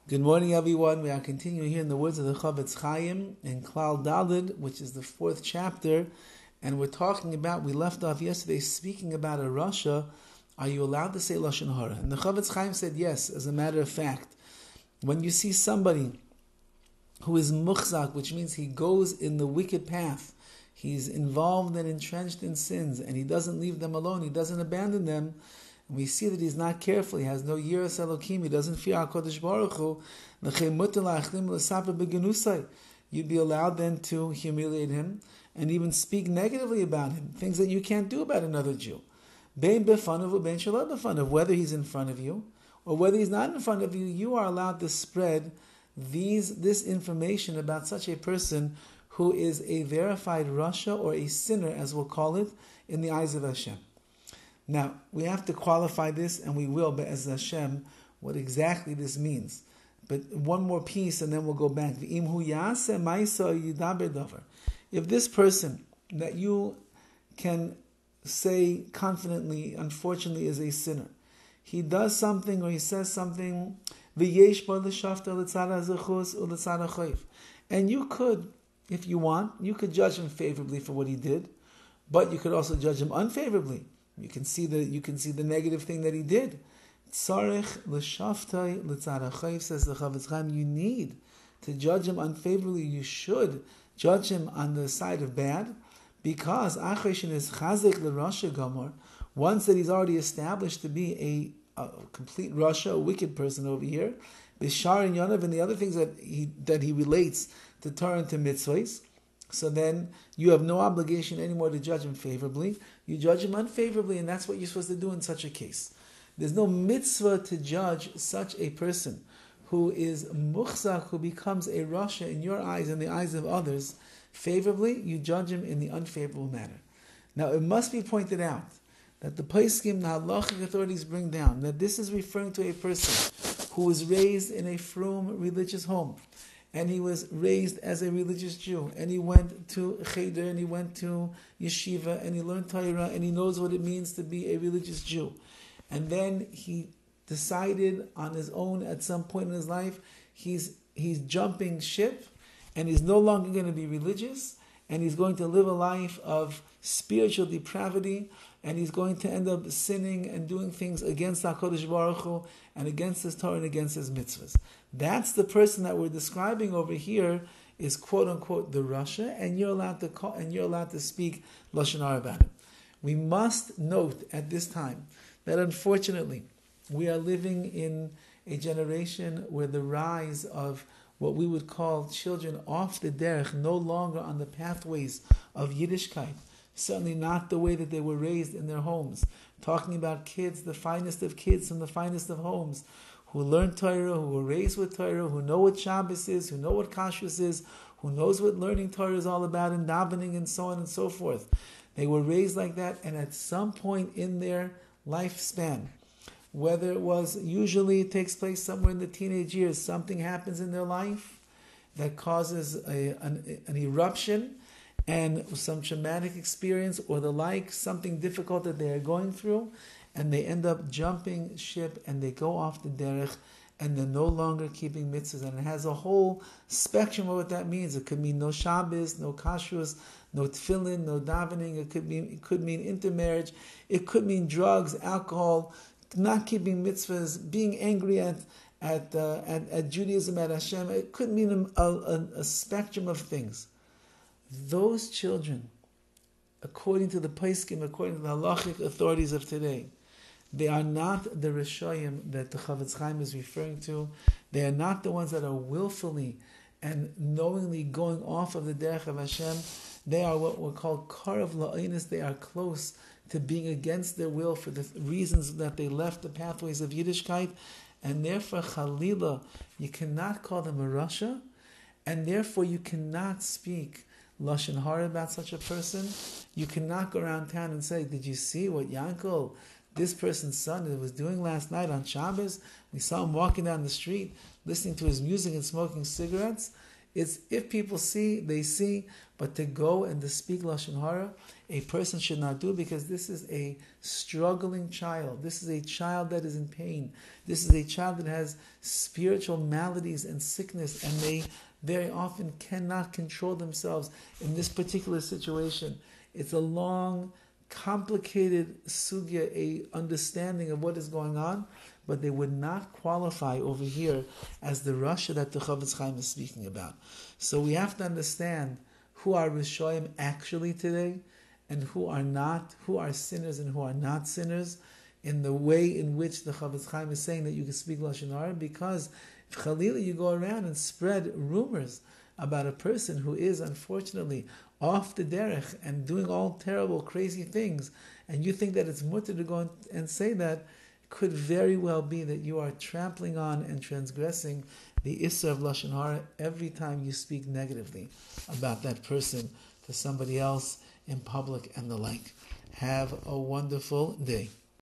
Good morning, everyone. We are continuing here in the words of the CHOFETZ CHAIM in Klal Dovid, which is the 4th chapter, and we're talking about, we left off yesterday speaking about a Rasha. Are you allowed to say Lashon HaRa? And the CHOFETZ CHAIM said yes, as a matter of fact. When you see somebody who is muchzak, which means he goes in the wicked path, he's involved and entrenched in sins, and he doesn't leave them alone, he doesn't abandon them, and we see that he's not careful, he has no yiras Elokim, he doesn't fear HaKadosh Baruch Hu, you'd be allowed then to humiliate him and even speak negatively about him, things that you can't do about another Jew. Whether he's in front of you or whether he's not in front of you, you are allowed to spread this information about such a person who is a verified Rasha or a sinner, as we'll call it, in the eyes of Hashem. Now, we have to qualify this, and we will, but as Hashem, what exactly this means. But one more piece, and then we'll go back. If this person that you can say confidently, unfortunately, is a sinner, he does something or he says something, and you could, if you want, you could judge him favorably for what he did, but you could also judge him unfavorably. You can see the negative thing that he did. Tzarech l'shaftay l'tzarech, says the CHOFETZ CHAIM. You need to judge him unfavorably. You should judge him on the side of bad, because achreshin is chazek l'rasha gamor. Once that he's already established to be a complete Rasha, a wicked person over here, bishar and yonav, and the other things that he relates to Torah and to mitzvahs. So then you have no obligation anymore to judge him favorably. You judge him unfavorably, and that's what you're supposed to do in such a case. There's no mitzvah to judge such a person who is muchzak, who becomes a Rasha in your eyes and the eyes of others favorably. You judge him in the unfavorable manner. Now, it must be pointed out that the poskim, the halachic authorities bring down that this is referring to a person who was raised in a frum religious home, and he was raised as a religious Jew, and he went to cheder, and he went to yeshiva, and he learned Torah, and he knows what it means to be a religious Jew. And then he decided on his own at some point in his life, he's jumping ship, and he's no longer going to be religious, and he's going to live a life of spiritual depravity, and he's going to end up sinning and doing things against HaKadosh Baruch Hu and against his Torah and against his mitzvahs. That's the person that we're describing over here is quote unquote the Rasha, and you're allowed to speak Lashon HaRa about him. We must note at this time that unfortunately we are living in a generation where the rise of what we would call children off the Derech, no longer on the pathways of Yiddishkeit, certainly not the way that they were raised in their homes. Talking about kids, the finest of kids from the finest of homes, who learn Torah, who were raised with Torah, who know what Shabbos is, who know what Kashrus is, who knows what learning Torah is all about, and davening and so on and so forth. They were raised like that, and at some point in their lifespan, whether it was, usually it takes place somewhere in the teenage years, something happens in their life that causes an eruption and some traumatic experience or the like, something difficult that they are going through, and they end up jumping ship and they go off the derech, and they're no longer keeping mitzvahs. And it has a whole spectrum of what that means. It could mean no Shabbos, no kashrus, no tefillin, no davening. It could mean intermarriage. It could mean drugs, alcohol, not keeping mitzvahs, being angry at Judaism, at Hashem. It could mean a spectrum of things. Those children, according to the poskim, according to the halachic authorities of today, they are not the Rashaim that the CHOFETZ CHAIM is referring to. They are not the ones that are willfully and knowingly going off of the Derech of Hashem. They are what we call Karav La'inus. They are close to being against their will for the reasons that they left the pathways of Yiddishkeit. And therefore, Chalila, you cannot call them a Rasha, and therefore you cannot speak Lashon HaRa about such a person. You cannot go around town and say, did you see what Yankel, this person's son, was doing last night on Shabbos? We saw him walking down the street, listening to his music and smoking cigarettes. It's if people see, they see, but to go and to speak Lashon HaRa, a person should not do, because this is a struggling child. This is a child that is in pain. This is a child that has spiritual maladies and sickness, and they very often cannot control themselves in this particular situation. It's a long, complicated sugya, a understanding of what is going on, but they would not qualify over here as the Rasha that the CHOFETZ CHAIM is speaking about. So we have to understand who are Rashaim actually today, and who are not, who are sinners and who are not sinners, in the way in which the CHOFETZ CHAIM is saying that you can speak Lashon HaRa, because if Chalila you go around and spread rumors about a person who is unfortunately off the Derech and doing all terrible, crazy things, and you think that it's mutter to go and say that, it could very well be that you are trampling on and transgressing the Issa of Lashon HaRa every time you speak negatively about that person to somebody else in public and the like. Have a wonderful day.